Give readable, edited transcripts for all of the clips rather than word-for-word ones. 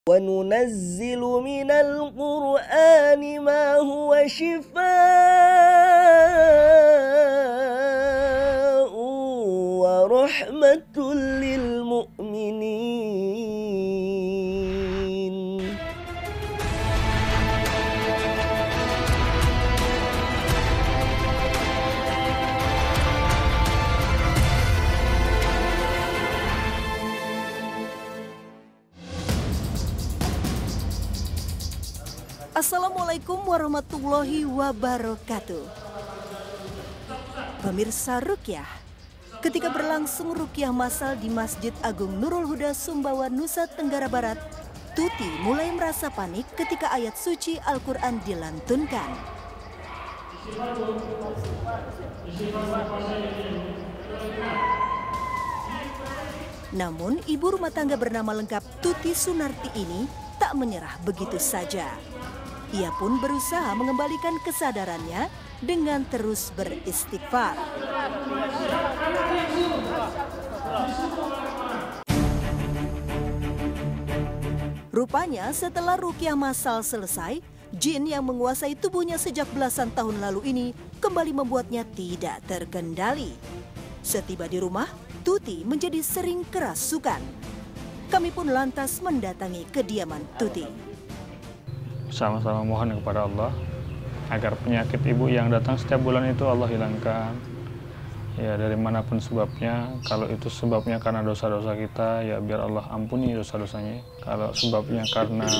وَنُنَزِّلُ مِنَ الْقُرْآنِ مَا هُوَ شِفَاءٌ وَرَحْمَةٌ لِلْمُؤْمِنِينَ. Assalamualaikum warahmatullahi wabarakatuh. Pemirsa Ruqyah, ketika berlangsung ruqyah massal di Masjid Agung Nurul Huda, Sumbawa, Nusa Tenggara Barat, Tuti mulai merasa panik ketika ayat suci Al-Quran dilantunkan. Namun, ibu rumah tangga bernama lengkap Tuti Sunarti ini tak menyerah begitu saja. Ia pun berusaha mengembalikan kesadarannya dengan terus beristighfar. Rupanya setelah ruqyah massal selesai, jin yang menguasai tubuhnya sejak belasan tahun lalu ini kembali membuatnya tidak terkendali. Setiba di rumah, Tuti menjadi sering kerasukan. Kami pun lantas mendatangi kediaman Tuti. Sama-sama mohon kepada Allah agar penyakit ibu yang datang setiap bulan itu Allah hilangkan. Ya, dari manapun sebabnya. Kalau itu sebabnya karena dosa-dosa kita, ya biar Allah ampuni dosa-dosanya. Kalau sebabnya karena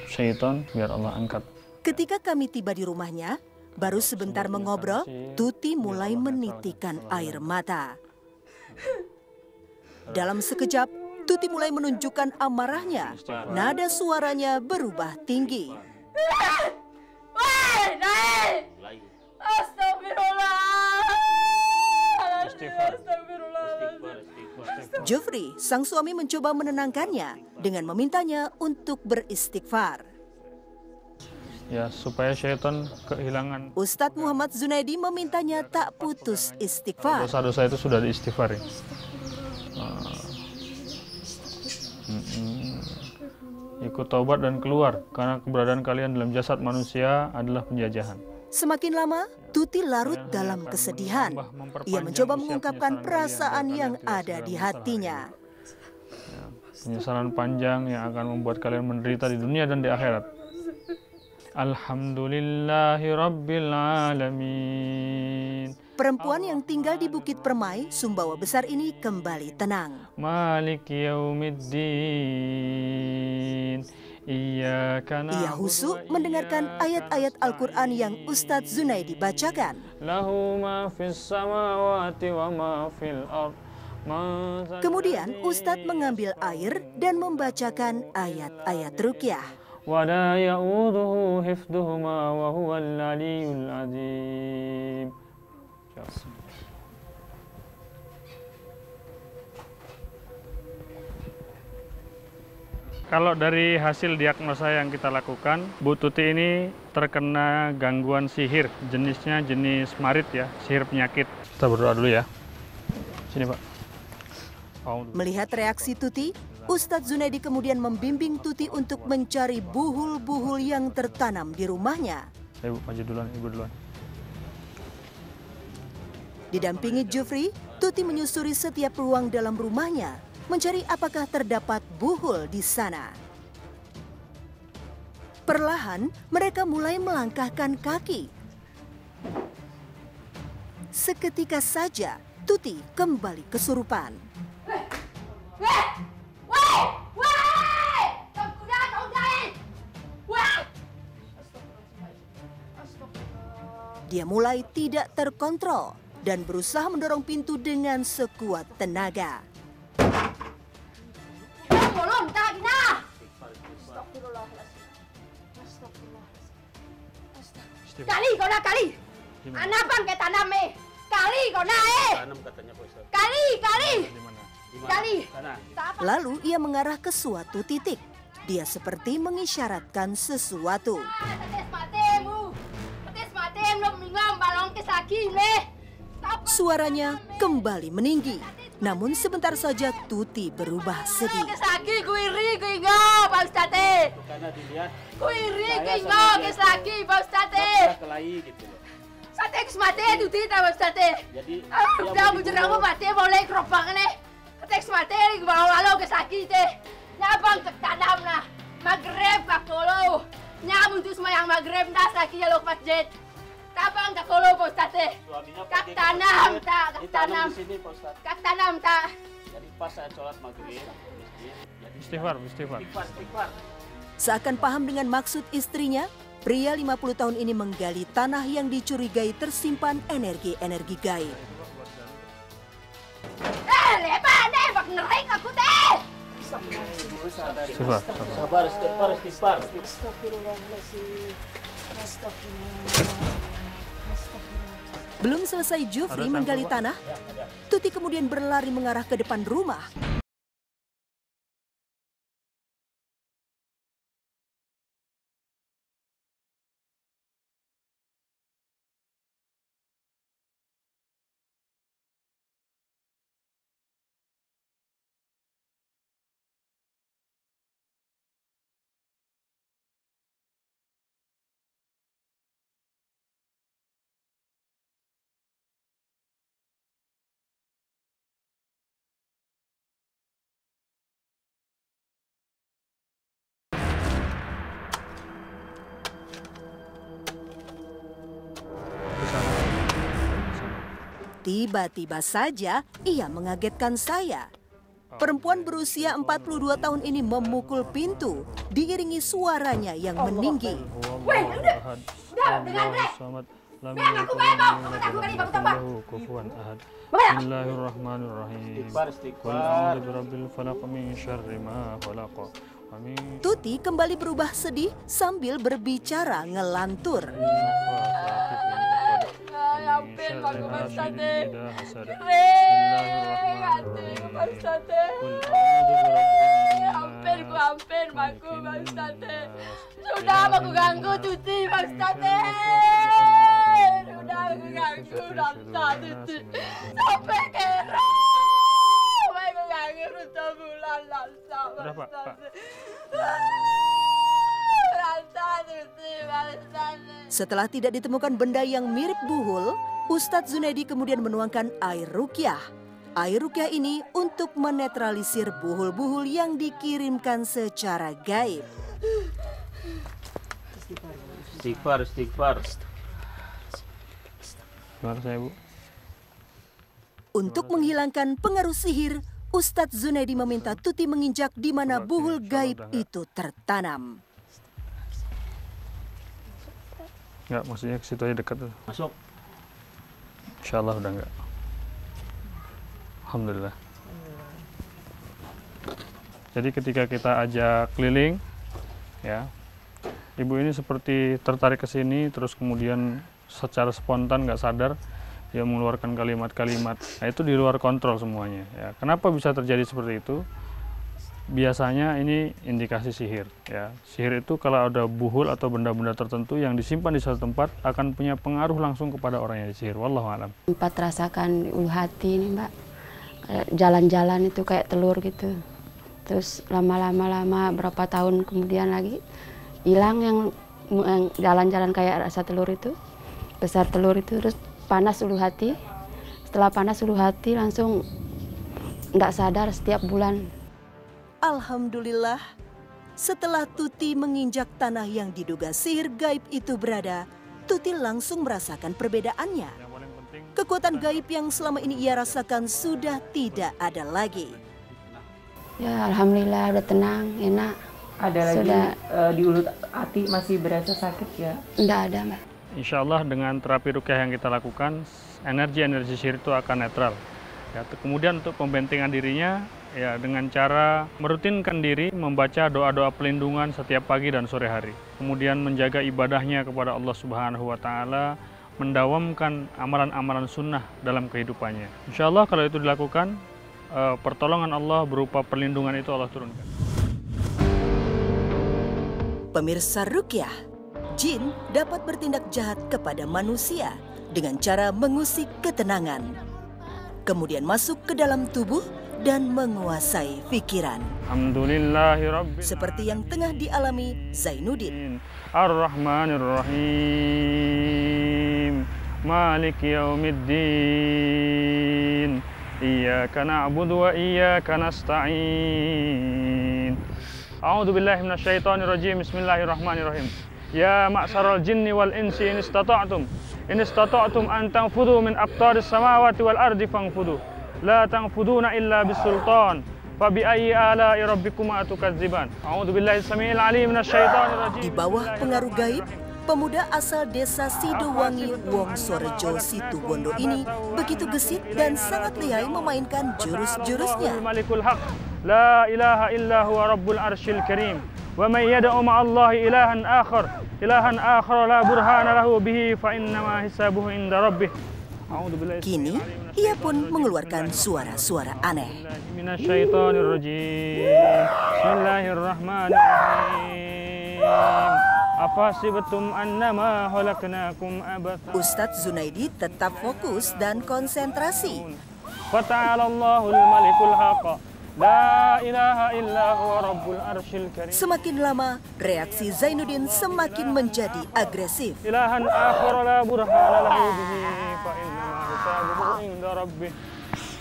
syaitan, biar Allah angkat. Ketika kami tiba di rumahnya, baru sebentar mengobrol, Tuti mulai menitikkan air mata. Dalam sekejap, Tuti mulai menunjukkan amarahnya. Nada suaranya berubah tinggi. Jufri, sang suami, mencoba menenangkannya dengan memintanya untuk beristighfar. Ya, supaya syaitan kehilangan. Ustadz Muhammad Zunaidi memintanya tak putus istighfar. Dosa-dosa itu sudah diistighfar. Ikut taubat dan keluar, karena keberadaan kalian dalam jasad manusia adalah penjajahan. Semakin lama, Tuti larut dalam kesedihan. Ia mencoba mengungkapkan perasaan yang ada di hatinya. Penyesalan panjang yang akan membuat kalian menderita di dunia dan di akhirat. Alhamdulillahi Rabbil Alamin. Perempuan yang tinggal di Bukit Permai, Sumbawa Besar ini kembali tenang. Maliki yaumiddin. Ia husu mendengarkan ayat-ayat Al-Quran yang Ustadz Zunaidi bacakan. Lahu ma fis samawati wa ma fil ardh. Kemudian Ustadz mengambil air dan membacakan ayat-ayat ruqyah. Wa la ya'uduhu hifdhuhuma wa huwal aliyyul azim. Kalau dari hasil diagnosa yang kita lakukan, Bu Tuti ini terkena gangguan sihir, jenisnya jenis marit ya, sihir penyakit. Kita berdoa dulu ya. Sini Pak. Melihat reaksi Tuti, Ustadz Zunaidi kemudian membimbing Tuti untuk mencari buhul-buhul yang tertanam di rumahnya. Ibu maju duluan, Ibu duluan. Didampingi Jufri, Tuti menyusuri setiap ruang dalam rumahnya, mencari apakah terdapat buhul di sana. Perlahan, mereka mulai melangkahkan kaki. Seketika saja, Tuti kembali kesurupan. Dia mulai tidak terkontrol dan berusaha mendorong pintu dengan sekuat tenaga. Kali kau nak kali. Anak bang ke tanam Kali kau nak Kali. Kali. Lalu ia mengarah ke suatu titik. Dia seperti mengisyaratkan sesuatu. Suaranya kembali meninggi. Namun sebentar saja Tuti berubah sedih. Sakit, gue iri, gue ingam. karena dilihat Kuiri kingo kes lagi Pak Ustadz. kelahi gitu loh. Sate kes mati tuti ta Pak Ustadz. Jadi Udah bujurang mati boleh keropang nih. Sate kes mati bawa kes lagi teh. Nyabang ke tanam nah. Maghrib kakolo. Nyabung tuh semayang maghrib das lagi jaluk masjid. Tabang kakolo Pak Ustadz. suaminya Kak pergi ke tanam masjid, tak, kak ditanam tanam. di sini Pak Ustadz. Kak tanam tak. Jadi pas saya sholat maghrib di masjid, jadi Istighfar. istighfar. Seakan paham dengan maksud istrinya, pria 50 tahun ini menggali tanah yang dicurigai tersimpan energi-energi gaib. Lepas deh, bak ngering aku teh. Istighfar. Sabar, istighfar. Belum selesai Jufri menggali tanah, Tuti kemudian berlari mengarah ke depan rumah. Tiba-tiba saja ia mengagetkan saya. Perempuan berusia 42 tahun ini memukul pintu, diiringi suaranya yang meninggi. Weh, udah dengan deh. Aku kali baku tambah. Bismillahirrahmanirrahim. Istighfar. Tuti kembali berubah sedih sambil berbicara ngelantur. Hampir baku Ustadz. Hampir baku Ustadz. Sudah aku ganggu Tuti Pak Ustadz. Sudah aku ganggu Ranta Tuti. Sampai kera. Aku ganggu Ranta bulan Ranta Pak Udah, Pak. Ustadz. Ranta Tuti Pak Ustadz. Setelah tidak ditemukan benda yang mirip buhul, Ustadz Zunaidi kemudian menuangkan air ruqyah. Air ruqyah ini untuk menetralisir buhul-buhul yang dikirimkan secara gaib. Istighfar. Gimana saya, Bu? Untuk menghilangkan pengaruh sihir, Ustadz Zunaidi meminta Tuti menginjak di mana buhul gaib itu tertanam. Enggak, maksudnya ke situ aja dekat tuh. Masuk. Insyaallah udah enggak. Alhamdulillah. Jadi ketika kita ajak keliling, ya, ibu ini seperti tertarik ke sini, terus kemudian secara spontan nggak sadar dia mengeluarkan kalimat-kalimat. Nah, itu di luar kontrol semuanya. Ya, kenapa bisa terjadi seperti itu? Biasanya ini indikasi sihir. Ya, sihir itu kalau ada buhul atau benda-benda tertentu yang disimpan di satu tempat akan punya pengaruh langsung kepada orang yang disihir. Wallahu a'lam. Sempat rasakan di ulu hati ini Mbak, jalan-jalan itu kayak telur gitu. Terus lama-lama berapa tahun kemudian lagi hilang yang jalan-jalan kayak rasa telur itu, besar telur itu, terus panas ulu hati. Setelah panas ulu hati langsung nggak sadar setiap bulan. Alhamdulillah, setelah Tuti menginjak tanah yang diduga sihir gaib itu berada, Tuti langsung merasakan perbedaannya. Kekuatan gaib yang selama ini ia rasakan sudah tidak ada lagi. Ya alhamdulillah udah tenang, enak. Ada lagi Sudah. Di ulu hati masih berasa sakit ya? Nggak ada Mbak. Insya Allah dengan terapi ruqyah yang kita lakukan, energi-energi sihir itu akan netral. Ya, kemudian untuk pembentengan dirinya, ya dengan cara merutinkan diri membaca doa-doa pelindungan setiap pagi dan sore hari. Kemudian menjaga ibadahnya kepada Allah Subhanahu wa Ta'ala, mendawamkan amalan-amalan sunnah dalam kehidupannya. Insya Allah kalau itu dilakukan, pertolongan Allah berupa perlindungan itu Allah turunkan. Pemirsa ruqyah, jin dapat bertindak jahat kepada manusia dengan cara mengusik ketenangan, kemudian masuk ke dalam tubuh dan menguasai pikiran. Alhamdulillahirabbil Seperti yang tengah dialami Zainuddin. Ar-Rahmanir-Rahim Maliki yaumiddin Iyyaka na'budu wa iyyaka nasta'in A'udzu billahi minasyaitonir rajim. Bismillahirrahmanirrahim. Ya ma'syaral jinni wal insi in istata'tum an tanfudhu min aqtaris samawati wal ardi fanfudhu la tanfuduna illa bisultan fa bi ayyi ala'i rabbikuma tukadziban. A'udzu billahi samiil alim minasyaitonir rajim. Di bawah pengaruh gaib, pemuda asal desa Sidowangi, Wongsorejo, Situbondo ini begitu gesit dan sangat lihai memainkan jurus-jurusnya. Malikul haq la ilaha illa huwa rabbul arsyil karim wa may yad'u ma'allahi ilahan akhar la burhana lahu bihi fa innama hisabuhu inda rabbih. Kini ia pun mengeluarkan suara-suara aneh. Bismillahirrahmanirrahim. Afasibtum annama khalaqnakum abatha. Ustadz Zunaidi tetap fokus dan konsentrasi. Fata'alallahul malikul haqq la ilaha illa huwa rabbul arsyil karim. Semakin lama, reaksi Zainuddin semakin menjadi agresif. Ilahan akhar la burhana lahu bihi fa innama hisabuhu inda rabbih.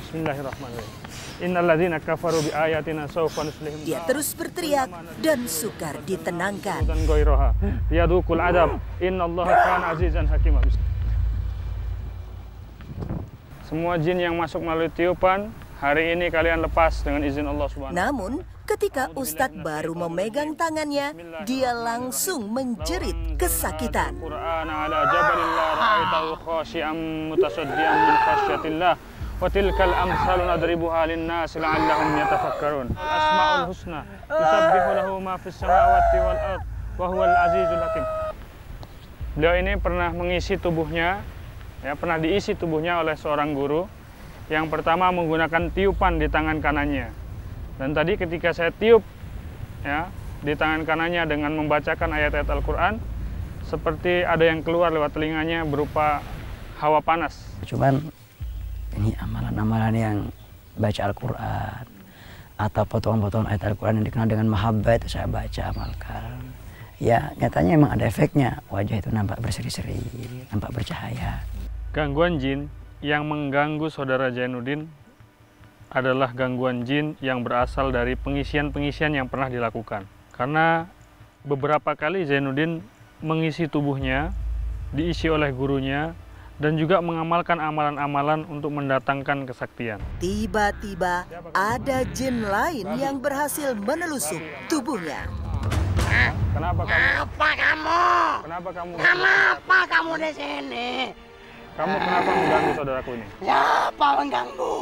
Bismillahirrahmanirrahim. Innalladzina kafaru bi ayatina sawfa nuslihim. Dia terus berteriak dan sukar ditenangkan. Dan ghairaha yadukul adab innallaha kana azizan hakimah. Semua jin yang masuk melalui tiupan, hari ini kalian lepas dengan izin Allah Subhanahu. Namun, ketika Ustadz baru memegang tangannya, dia langsung menjerit kesakitan. Qur'an ala jabalin la ra'aitahu khashi'an mutasaddian min khasyatillah wa tilkal amsalu nadribuha lin-nas la'allahum yatafakkarun. Asmaul husna yusabbihu lahu ma fis samawati wal ard wa huwal azizul hakim. Beliau ini pernah mengisi tubuhnya, pernah diisi tubuhnya oleh seorang guru. Yang pertama menggunakan tiupan di tangan kanannya. Dan tadi ketika saya tiup di tangan kanannya dengan membacakan ayat-ayat Al-Quran, seperti ada yang keluar lewat telinganya berupa hawa panas. Cuman ini amalan-amalan yang baca Al-Quran atau potongan-potongan ayat Al-Quran yang dikenal dengan mahabbah itu saya baca, amalkan. Ya nyatanya emang ada efeknya, wajah itu nampak berseri-seri, nampak bercahaya. Gangguan jin yang mengganggu saudara Zainuddin adalah gangguan jin yang berasal dari pengisian-pengisian yang pernah dilakukan. Karena beberapa kali Zainuddin mengisi tubuhnya, diisi oleh gurunya, dan juga mengamalkan amalan-amalan untuk mendatangkan kesaktian. Tiba-tiba ada jin lain yang berhasil menelusup tubuhnya. Kenapa kamu? Apa kamu? Kenapa kamu? Kenapa kamu di sini? Kamu kenapa mengganggu saudaraku ini? Siapa mengganggu?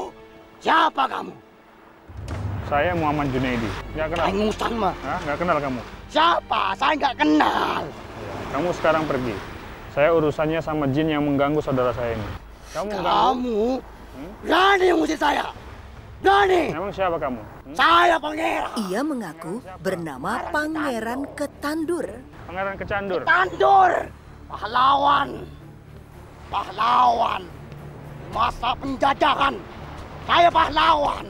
Siapa kamu? Saya Muhammad Junaidi. Nggak kenal? Pengusan mah. Nggak kenal kamu? Siapa? Saya nggak kenal. Kamu sekarang pergi. Saya urusannya sama jin yang mengganggu saudara saya ini. Kamu berani mengusir saya? Berani? Emang siapa kamu? Saya pangeran. Ia mengaku bernama Pangeran Ketandur. Pangeran Kecandur. Ketandur. Pahlawan. Masa penjajahan. Saya pahlawan.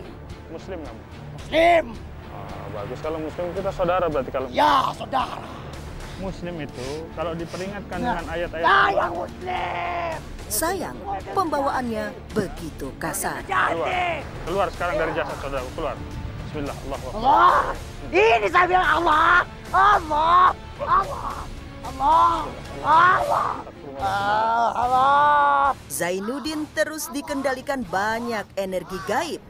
Muslim kamu? Muslim. Bagus, kalau Muslim kita saudara berarti kalau. Ya, saudara. Muslim itu kalau diperingatkan dengan ayat-ayat. Saya Muslim. Sayang, pembawaannya begitu kasar. Keluar sekarang dari jasad saudara, keluar. Bismillah, Allah. Ini saya bilang Allah. Allah. Allah. Allah. Allah. Allah. Zainuddin terus dikendalikan banyak energi gaib.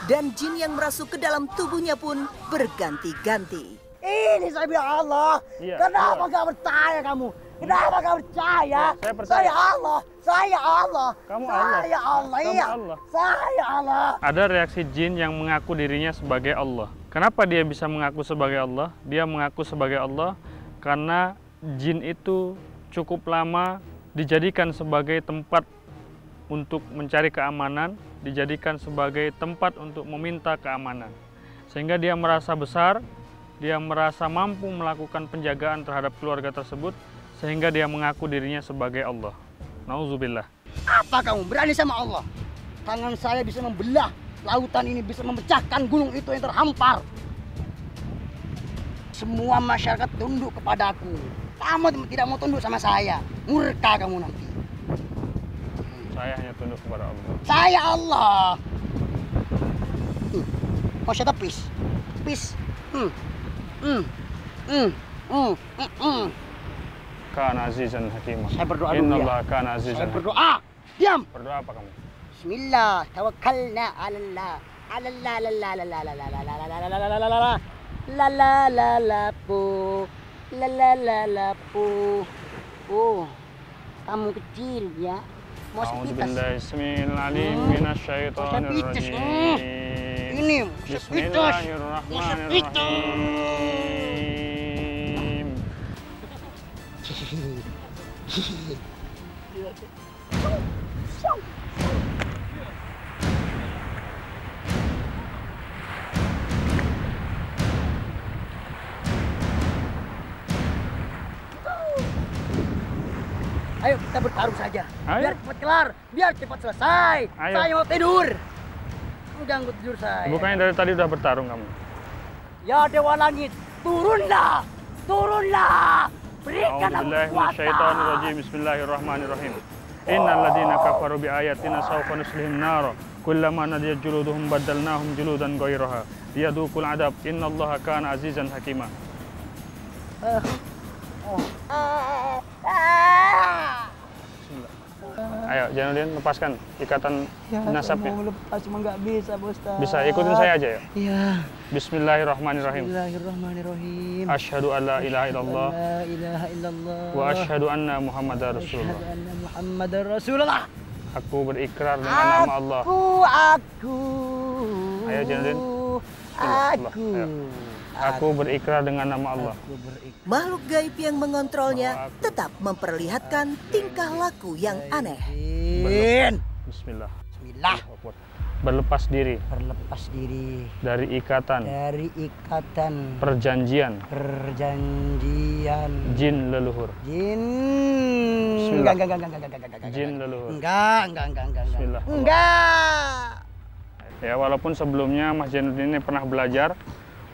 Dan jin yang merasuk ke dalam tubuhnya pun berganti-ganti. Ini saya bilang Allah. Iya, Kenapa gak percaya kamu? Kenapa gak percaya? Saya percaya. Saya Allah. Saya Allah. Kamu Allah. Saya Allah. Kamu Iya. Allah. Saya Allah. Ada reaksi jin yang mengaku dirinya sebagai Allah. Kenapa dia bisa mengaku sebagai Allah? Dia mengaku sebagai Allah karena jin itu cukup lama dijadikan sebagai tempat untuk mencari keamanan, dijadikan sebagai tempat untuk meminta keamanan. Sehingga dia merasa besar, dia merasa mampu melakukan penjagaan terhadap keluarga tersebut, sehingga dia mengaku dirinya sebagai Allah. Nauzubillah. Apa kamu berani sama Allah? Tangan saya bisa membelah lautan ini bisa memecahkan gunung itu yang terhampar. Semua masyarakat tunduk kepadaku. Kamu tidak mau tunduk sama saya, murka kamu nanti. Saya hanya tunduk kepada Allah. Saya Allah. Mau saya tepis? Tepis. Kana azizan hakimah. Saya berdoa dulu ya. Innallaha kana azizan. Saya berdoa. Diam. Berdoa apa kamu? Bismillah, tawakkalna 'alallah. 'Alallah la la la la la la la la la la la la la la la la la pu. La la la la pu. Oh. Kamu kecil ya. Mau sepitas. Bismillahirrahmanirrahim. Minasyaitonir rajim. Ini Bismillahirrahmanirrahim. Ayo kita bertarung saja. Ayo. Biar cepat kelar, biar cepat selesai. Ayo. Saya mau tidur. Kamu ganggu tidur saya. Bukannya dari tadi udah bertarung kamu? Ya Dewa Langit, turunlah, turunlah. Berikanlah A'udzubillahi Bismillahirrahmanirrahim. Innal ladzina kafaru bi ayatina sawfa nuslihim nar. Kullama nadiyat juluduhum baddalnahum juludan ghairaha. Liyadhuqul adab. Innallaha kana azizan hakima. Ayo, Zainuddin, lepaskan ikatan nasabnya. Mau lepas cuma nggak bisa, Ustaz. Bisa, ikutin saya aja ya. Iya. Bismillahirrahmanirrahim. Bismillahirrahmanirrahim. Asyhadu an la ilaha illallah La ilaha illallah. wa asyhadu anna Muhammadar Rasulullah. Asyhadu anna Muhammadar Rasulullah. Aku berikrar dengan nama Allah. Aku. Ayo, Zainuddin. Aku. Aku berikrar dengan nama Allah. Makhluk gaib yang mengontrolnya tetap memperlihatkan tingkah laku yang aneh. Bismillah. Bismillah. Berlepas diri. Berlepas diri. Dari ikatan. Dari ikatan. Perjanjian. Perjanjian. Jin leluhur. Jin. Bismillah. Enggak. Jin leluhur. Enggak. Bismillah. Enggak. Ya, walaupun sebelumnya Mas Zainuddin ini pernah belajar,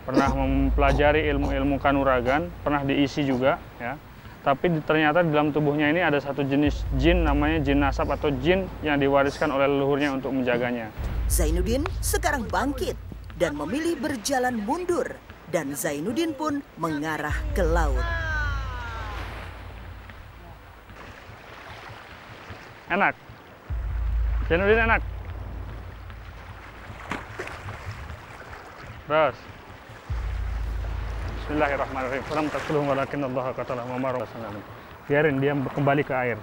pernah mempelajari ilmu-ilmu kanuragan, pernah diisi juga, ya. Tapi ternyata di dalam tubuhnya ini ada satu jenis jin, namanya jin nasab atau jin yang diwariskan oleh leluhurnya untuk menjaganya. Zainuddin sekarang bangkit dan memilih berjalan mundur, dan Zainuddin pun mengarah ke laut. Enak? Zainuddin enak? Terus. Bismillahirrahmanirrahim. Falam taqtuluhum walakinallaha qatalahum wa ma ramahu. Biarin dia kembali ke air.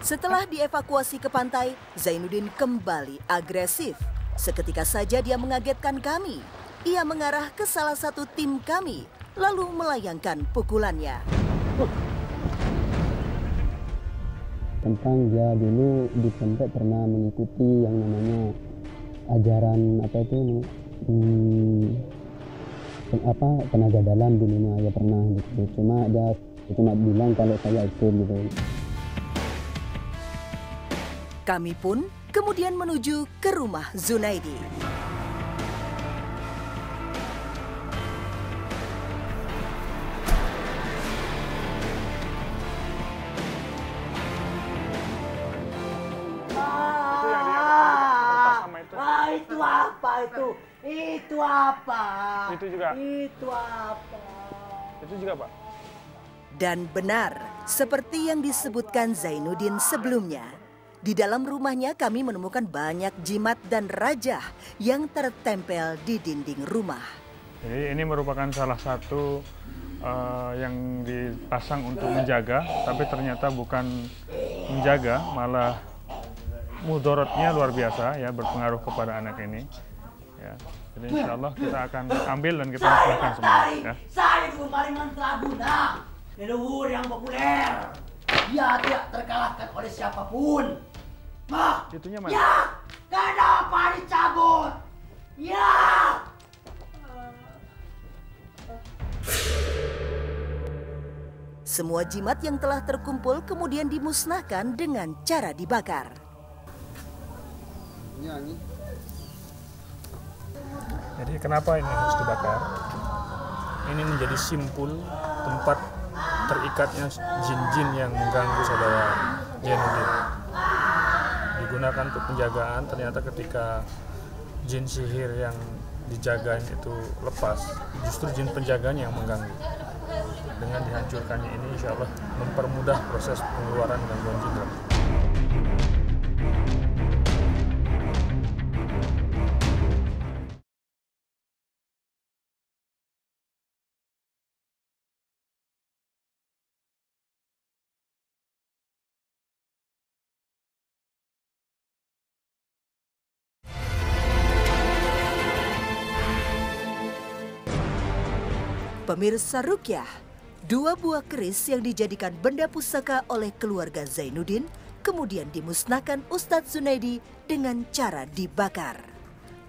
Setelah dievakuasi ke pantai, Zainuddin kembali agresif. Seketika saja dia mengagetkan kami. Ia mengarah ke salah satu tim kami, lalu melayangkan pukulannya. Tentang dia dulu di pondok pernah mengikuti yang namanya ajaran apa itu tenaga dalam dulunya, ya pernah gitu. Cuma dia cuma bilang kalau saya ikut gitu. Kami pun kemudian menuju ke rumah Zunaidi. Itu apa itu? Itu apa? Itu juga. Itu apa? Itu juga, Pak. Dan benar, seperti yang disebutkan Zainuddin sebelumnya, di dalam rumahnya kami menemukan banyak jimat dan rajah yang tertempel di dinding rumah. Jadi ini merupakan salah satu yang dipasang untuk menjaga, tapi ternyata bukan menjaga, malah mudorotnya luar biasa ya, berpengaruh kepada anak ini. Ya, jadi insya Allah kita akan ambil dan kita musnahkan semua. Ya. Saya itu paling mantraguna, leluhur yang populer. Dia tidak terkalahkan oleh siapapun. Mah, itunya mana? Ya, kenapa dicabut? Ya. Semua jimat yang telah terkumpul kemudian dimusnahkan dengan cara dibakar. Jadi kenapa ini harus dibakar? Ini menjadi simpul tempat terikatnya jin-jin yang mengganggu saudara Zainuddin. Digunakan untuk penjagaan, ternyata ketika jin sihir yang dijaganya itu lepas, justru jin penjaganya yang mengganggu. Dengan dihancurkannya ini insya Allah mempermudah proses pengeluaran gangguan jin. Pemirsa Rukyah, 2 buah keris yang dijadikan benda pusaka oleh keluarga Zainuddin kemudian dimusnahkan Ustadz Zunaidi dengan cara dibakar.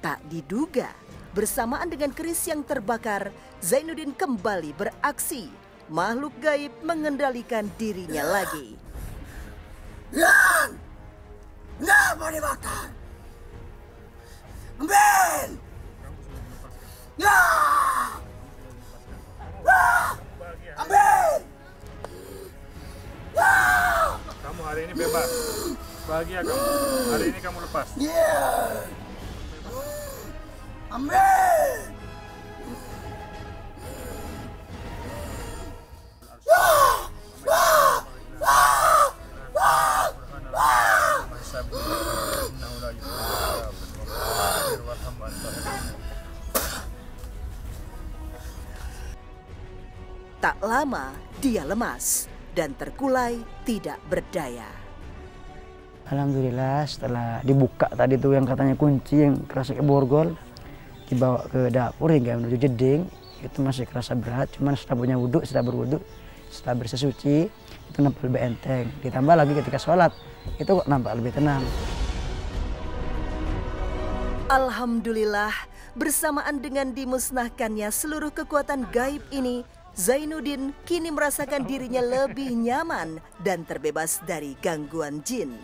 Tak diduga, bersamaan dengan keris yang terbakar, Zainuddin kembali beraksi. Makhluk gaib mengendalikan dirinya lagi. Lan! Kenapa dibakar? Ambil! Ya! Ambil! Kamu hari ini bebas. Bahagia kamu. Hari ini kamu lepas. Ambil! Tak lama dia lemas dan terkulai tidak berdaya. Alhamdulillah setelah dibuka tadi tuh yang katanya kunci yang kerasa kayak borgol, dibawa ke dapur hingga menuju jeding, itu masih kerasa berat, cuman setelah punya wudhu, setelah berwudhu, setelah bersih suci, itu nampak lebih enteng. Ditambah lagi ketika sholat, itu kok nampak lebih tenang. Alhamdulillah, bersamaan dengan dimusnahkannya seluruh kekuatan gaib ini, Zainuddin kini merasakan dirinya lebih nyaman dan terbebas dari gangguan jin.